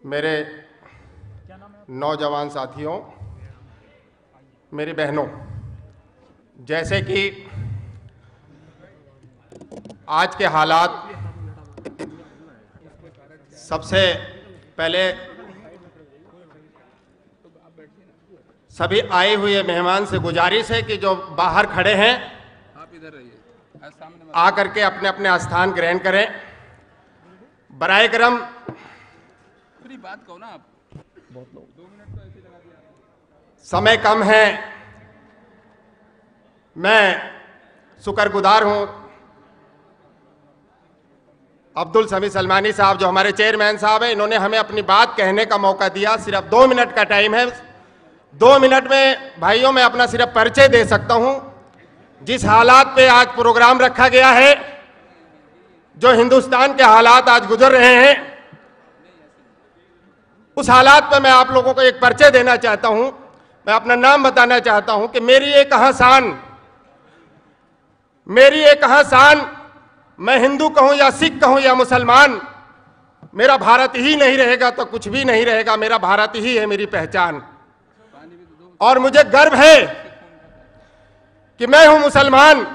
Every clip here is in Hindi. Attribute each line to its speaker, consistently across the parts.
Speaker 1: मेरे नौजवान साथियों, मेरी बहनों, जैसे कि आज के हालात, सबसे पहले सभी आए हुए मेहमान से गुजारिश है कि जो बाहर खड़े हैं
Speaker 2: आप इधर रहिए,
Speaker 1: आकर के अपने अपने स्थान ग्रहण करें। बराए करम
Speaker 2: पूरी बात कहो ना आप। 2 मिनट तो ऐसे लगा दिया।
Speaker 1: समय कम है। मैं शुक्रगुजार हूं अब्दुल समी सलमानी साहब, जो हमारे चेयरमैन साहब हैं। इन्होंने हमें अपनी बात कहने का मौका दिया। सिर्फ 2 मिनट का टाइम है। 2 मिनट में भाइयों मैं अपना सिर्फ परिचय दे सकता हूं। जिस हालात पे आज प्रोग्राम रखा गया है, जो हिंदुस्तान के हालात आज गुजर रहे हैं, उस हालात पे मैं आप लोगों को एक परिचय देना चाहता हूं। मैं अपना नाम बताना चाहता हूं कि मेरी एक शान, मैं हिंदू कहूं या सिख कहूं या मुसलमान, मेरा भारत ही नहीं रहेगा तो कुछ भी नहीं रहेगा। मेरा भारत ही है मेरी पहचान। और मुझे गर्व है कि मैं हूं मुसलमान,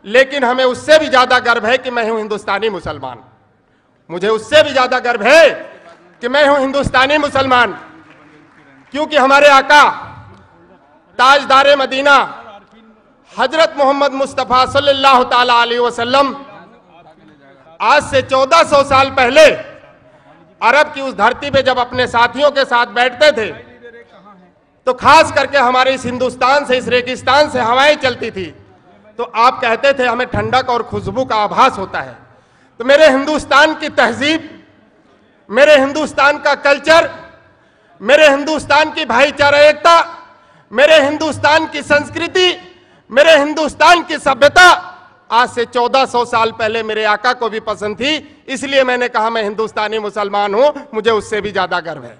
Speaker 1: लेकिन हमें उससे भी ज्यादा गर्व है कि मैं हूं हिंदुस्तानी मुसलमान। मुझे उससे भी ज्यादा गर्व है कि मैं हूं हिंदुस्तानी मुसलमान, क्योंकि हमारे आका ताजदार मदीना हजरत मोहम्मद मुस्तफ़ा सल्लल्लाहु ताला अलैहि वसल्लम आज से 1400 साल पहले अरब की उस धरती पे जब अपने साथियों के साथ बैठते थे, तो खास करके हमारे इस हिंदुस्तान से, इस रेगिस्तान से हवाएं चलती थी, तो आप कहते थे हमें ठंडक और खुशबू का आभास होता है। तो मेरे हिंदुस्तान की तहजीब, मेरे हिंदुस्तान का कल्चर, मेरे हिंदुस्तान की भाईचारा एकता, मेरे हिंदुस्तान की संस्कृति, मेरे हिंदुस्तान की सभ्यता आज से 1400 साल पहले मेरे आका को भी पसंद थी। इसलिए मैंने कहा मैं हिंदुस्तानी मुसलमान हूं। मुझे उससे भी ज्यादा गर्व है।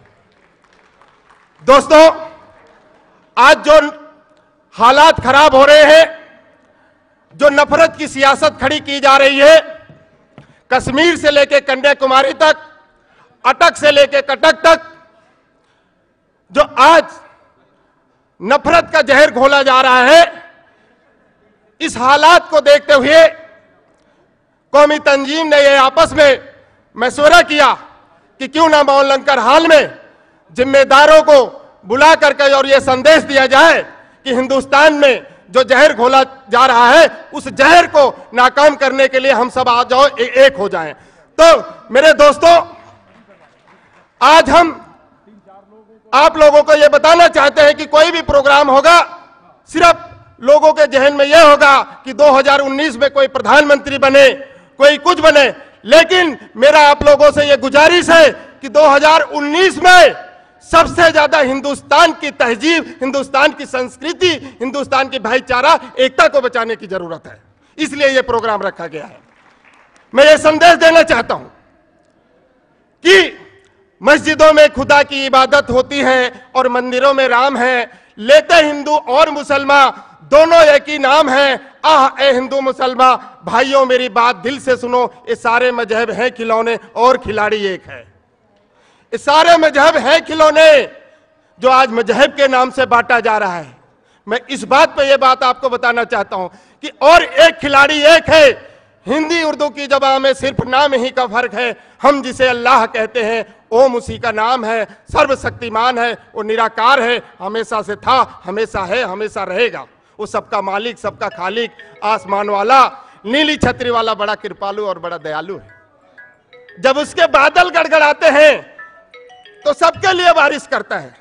Speaker 1: दोस्तों, आज जो हालात खराब हो रहे हैं, जो नफरत की सियासत खड़ी की जा रही है, कश्मीर से लेकर कन्याकुमारी तक, अटक से लेकर कटक तक, जो आज नफरत का जहर घोला जा रहा है, इस हालात को देखते हुए कौमी तंजीम ने ये आपस में मशवरा किया कि क्यों ना मौलंकर हाल में जिम्मेदारों को बुला करके और ये संदेश दिया जाए कि हिंदुस्तान में जो जहर घोला जा रहा है, उस जहर को नाकाम करने के लिए हम सब आ जाओ, एक हो जाएं। तो मेरे दोस्तों, आज हम आप लोगों को ये बताना चाहते हैं कि कोई भी प्रोग्राम होगा, सिर्फ लोगों के जहन में यह होगा कि 2019 में कोई प्रधानमंत्री बने, कोई कुछ बने, लेकिन मेरा आप लोगों से यह गुजारिश है कि 2019 में सबसे ज्यादा हिंदुस्तान की तहजीब, हिंदुस्तान की संस्कृति, हिंदुस्तान की भाईचारा एकता को बचाने की जरूरत है। इसलिए यह प्रोग्राम रखा गया है। मैं ये संदेश देना चाहता हूं कि मस्जिदों में खुदा की इबादत होती है और मंदिरों में राम है। लेते हिंदू और मुसलमान दोनों एक ही नाम है। आह ए हिंदू मुसलमान भाइयों, मेरी बात दिल से सुनो। ये सारे मजहब हैं खिलौने और खिलाड़ी एक है। ये सारे मजहब हैं खिलौने जो आज मजहब के नाम से बांटा जा रहा है। मैं इस बात पे ये बात आपको बताना चाहता हूं कि और एक खिलाड़ी एक है। हिंदी उर्दू की ज़बान में सिर्फ नाम ही का फर्क है। हम जिसे अल्लाह कहते हैं, ओम उसी का नाम है। सर्वशक्तिमान है, वो निराकार है, हमेशा से था, हमेशा है, हमेशा रहेगा। वो सबका मालिक, सबका खालिक, आसमान वाला, नीली छतरी वाला, बड़ा कृपालु और बड़ा दयालु है। जब उसके बादल गड़गड़ाते हैं तो सबके लिए बारिश करता है।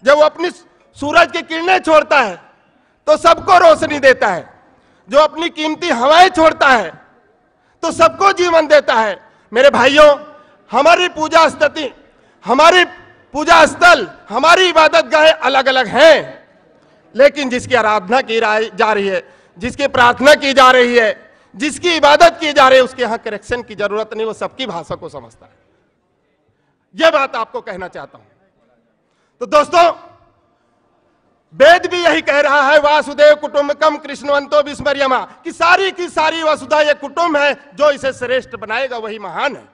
Speaker 1: जब वो अपनी सूरज की किरणें छोड़ता है तो सबको रोशनी देता है। जो अपनी कीमती हवाएं छोड़ता है तो सबको जीवन देता है। मेरे भाइयों, हमारी पूजा स्थिति, हमारी पूजा स्थल, हमारी इबादत गाहें अलग अलग हैं, लेकिन जिसकी आराधना की जा रही है, जिसकी प्रार्थना की जा रही है, जिसकी इबादत की जा रही है, उसके यहां करेक्शन की जरूरत नहीं। वो सबकी भाषा को समझता है। यह बात आपको कहना चाहता हूं। तो दोस्तों, वेद भी यही कह रहा है, वासुदेव कुटुंबकम कृष्णवंतो विस्मर्यमा, कि सारी की सारी वसुधा ये कुटुंब है, जो इसे श्रेष्ठ बनाएगा वही महान है।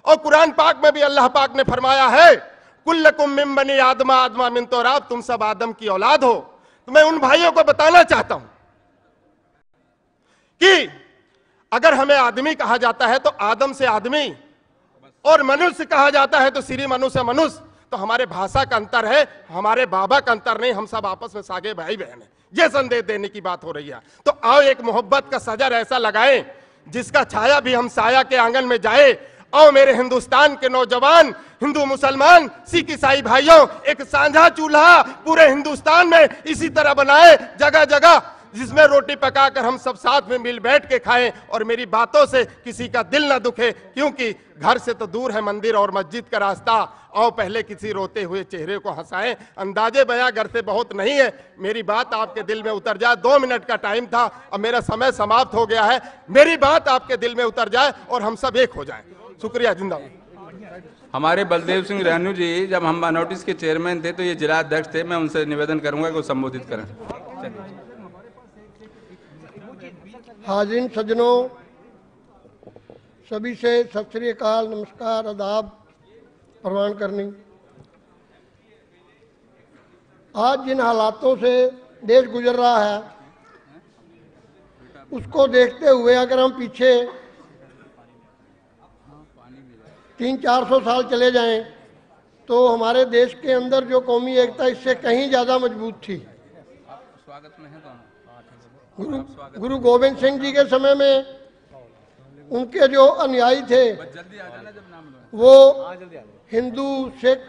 Speaker 1: और कुरान पाक में भी अल्लाह पाक ने फरमाया है, कुल्लकुम मिन बनी आदमा आदमा मिन तुराब, तुम सब आदम की औलाद हो। तो मैं उन भाइयों को बताना चाहता हूं कि अगर हमें आदमी कहा जाता है तो आदम से आदमी, और मनुष्य कहा जाता है तो श्री मनुष्य मनुष्य, तो हमारे भाषा का अंतर है, हमारे बाबा का अंतर नहीं, हम सब आपस में सागे भाई बहन हैं। ये संदेश देने की बात हो रही है। तो आओ एक मोहब्बत का सजर ऐसा लगाएं जिसका छाया भी हम साया के आंगन में जाए। आओ मेरे हिंदुस्तान के नौजवान, हिंदू मुसलमान सिख ईसाई भाइयों, एक साझा चूल्हा पूरे हिंदुस्तान में इसी तरह बनाए, जगह जगह, जिसमें रोटी पकाकर हम सब साथ में मिल बैठ के खाएं और मेरी बातों से किसी का दिल ना दुखे, क्योंकि घर से तो दूर है मंदिर और मस्जिद का रास्ता। आओ पहले किसी रोते हुए चेहरे को हंसाएं। अंदाजे बयां घर से बहुत नहीं है, मेरी बात आपके दिल में उतर जाए। 2 मिनट का टाइम था, अब मेरा समय समाप्त हो गया है। मेरी बात आपके दिल में उतर जाए और हम सब एक हो जाएं। शुक्रिया, जिंदाबाद।
Speaker 2: हमारे बलदेव सिंह रेणु जी जब हम नोटिस के चेयरमैन थे तो ये जिला अध्यक्ष थे। मैं उनसे निवेदन करूंगा कि वो संबोधित करें।
Speaker 3: हाजिर सज्जनों, सभी से सत श्री अकाल, नमस्कार, आदाब प्रवान करनी। आज जिन हालातों से देश गुजर रहा है उसको देखते हुए अगर हम पीछे 300-400 साल चले जाएं तो हमारे देश के अंदर जो कौमी एकता इससे कहीं ज़्यादा मजबूत थी।
Speaker 2: स्वागत में है
Speaker 3: गुरु गोविंद सिंह जी के समय में उनके जो अनुयायी थे
Speaker 2: जल्दी आ जाना जब नाम लो।
Speaker 3: वो हिंदू, सिख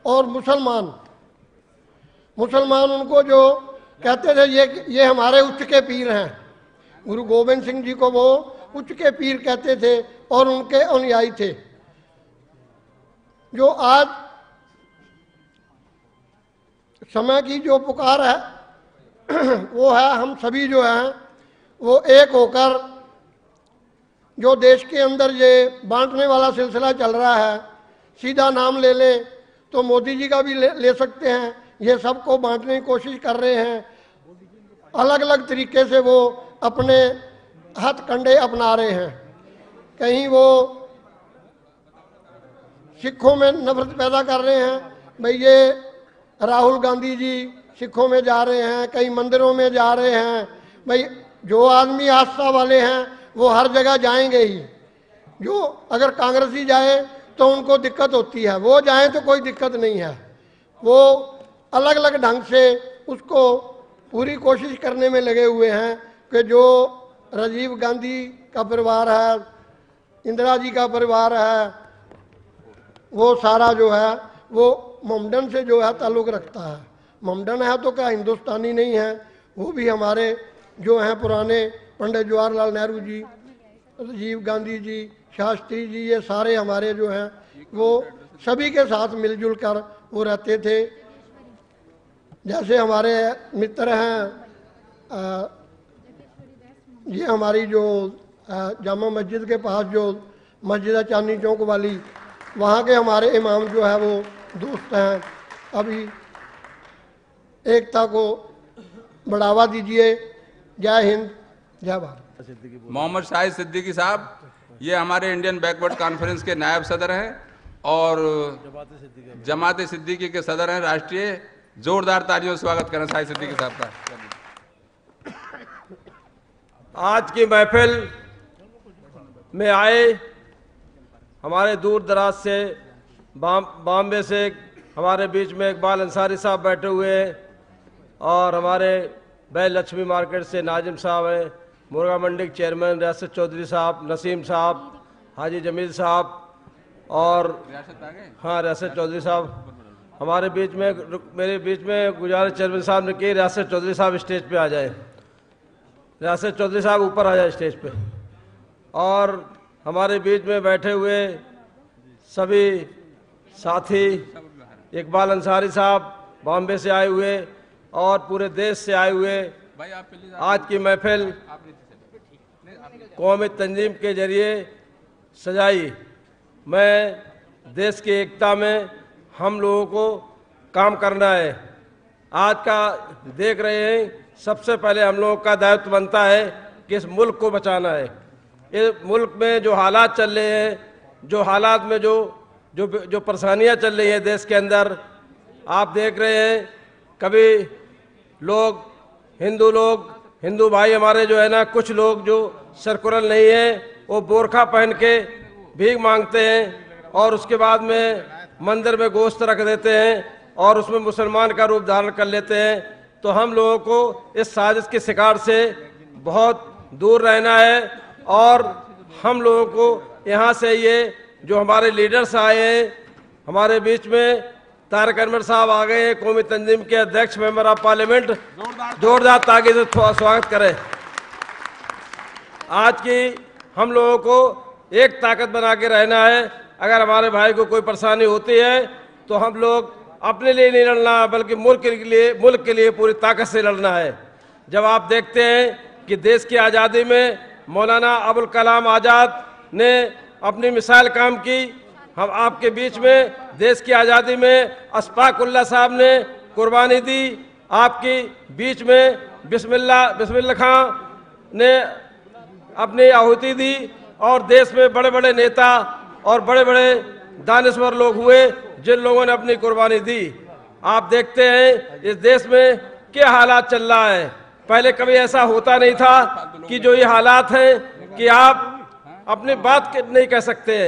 Speaker 3: और मुसलमान उनको जो कहते थे ये हमारे उच्च के पीर हैं। गुरु गोविंद सिंह जी को वो उच्च के पीर कहते थे और उनके अनुयायी थे। जो आज समय की जो पुकार है वो है हम सभी जो हैं वो एक होकर, जो देश के अंदर ये बांटने वाला सिलसिला चल रहा है, सीधा नाम ले लें तो मोदी जी का भी ले सकते हैं। ये सबको बांटने की कोशिश कर रहे हैं, अलग अलग तरीके से वो अपने हथकंडे अपना रहे हैं। कहीं वो सिखों में नफरत पैदा कर रहे हैं, भाई ये राहुल गांधी जी सिखों में जा रहे हैं, कई मंदिरों में जा रहे हैं। भाई जो आदमी आस्था वाले हैं वो हर जगह जाएंगे ही। जो अगर कांग्रेसी जाए तो उनको दिक्कत होती है, वो जाए तो कोई दिक्कत नहीं है। वो अलग अलग ढंग से उसको पूरी कोशिश करने में लगे हुए हैं कि जो राजीव गांधी का परिवार है, इंदिरा जी का परिवार है, वो सारा जो है वो मोमडन से जो है ताल्लुक़ रखता है। मोमडन है तो क्या हिंदुस्तानी नहीं है? वो भी हमारे जो हैं पुराने पंडित जवाहरलाल नेहरू जी, राजीव गांधी जी, शास्त्री जी, ये सारे हमारे जो हैं वो सभी के साथ मिलजुल कर वो रहते थे। जैसे हमारे मित्र हैं, ये हमारी जो जामा मस्जिद के पास जो मस्जिद है चांदनी चौक वाली, वहाँ के हमारे इमाम जो है वो दोस्त हैं। अभी एकता को बढ़ावा दीजिए। जय हिंद, जय भारत।
Speaker 2: मोहम्मद शाहिद सिद्दीकी साहब, ये हमारे इंडियन बैकवर्ड कॉन्फ्रेंस के नायब सदर हैं और जमात सिद्दीकी के सदर हैं राष्ट्रीय। जोरदार तालियों से स्वागत करें शाहिद सिद्दीकी साहब का।
Speaker 4: आज की महफिल में आए हमारे दूर दराज से बॉम्बे से हमारे बीच में इकबाल अंसारी साहब बैठे हुए हैं और हमारे बैल लक्ष्मी मार्केट से नाजिम साहब हैं, मुर्गा मंडी के चेयरमैन रियासत चौधरी साहब, नसीम साहब, हाजी जमील साहब और हाँ रियासत चौधरी साहब हमारे बीच में। मेरे बीच में गुजारिश चेयरमैन साहब ने की रियासत चौधरी साहब स्टेज पे आ जाए। रियासत चौधरी साहब ऊपर आ जाए स्टेज पे। और हमारे बीच में बैठे हुए सभी साथी, इकबाल अंसारी साहब बॉम्बे से आए हुए और पूरे देश से आए हुए। आज की महफिल कौमी तंजीम के जरिए सजाई। मैं देश की एकता में हम लोगों को काम करना है। आज का देख रहे हैं, सबसे पहले हम लोगों का दायित्व बनता है कि इस मुल्क को बचाना है। इस मुल्क में जो हालात चल रहे हैं जो हालात में जो परेशानियां चल रही हैं देश के अंदर, आप देख रहे हैं कभी हिंदू भाई हमारे जो है ना, कुछ लोग जो सर्कुलर नहीं है वो बोरखा पहन के भीख मांगते हैं और उसके बाद में मंदिर में गोश्त रख देते हैं और उसमें मुसलमान का रूप धारण कर लेते हैं। तो हम लोगों को इस साजिश के शिकार से बहुत दूर रहना है और हम लोगों को यहाँ से ये जो हमारे लीडर्स आए हैं हमारे बीच में, तारक अनवर साहब आ गए हैं, कौमी तंजीम के अध्यक्ष मेंबर ऑफ पार्लियामेंट, जोरदार ताली से स्वागत करें। आज की हम लोगों को एक ताकत बना के रहना है। अगर हमारे भाई को कोई परेशानी होती है तो हम लोग अपने लिए नहीं लड़ना बल्कि मुल्क के लिए पूरी ताकत से लड़ना है। जब आप देखते हैं कि देश की आज़ादी में मौलाना अबुल कलाम आज़ाद ने अपनी मिसाल काम की, हम आपके बीच में देश की आज़ादी में अशफाकुल्लाह साहब ने कुर्बानी दी, आपकी बीच में बिस्मिल्लाह खां ने अपनी आहुति दी और देश में बड़े बड़े नेता और बड़े बड़े दानिश्वर लोग हुए जिन लोगों ने अपनी कुर्बानी दी। आप देखते हैं इस देश में क्या हालात चल रहा है। पहले कभी ऐसा होता नहीं था कि जो ये हालात हैं कि आप अपनी बात नहीं कह सकते हैं।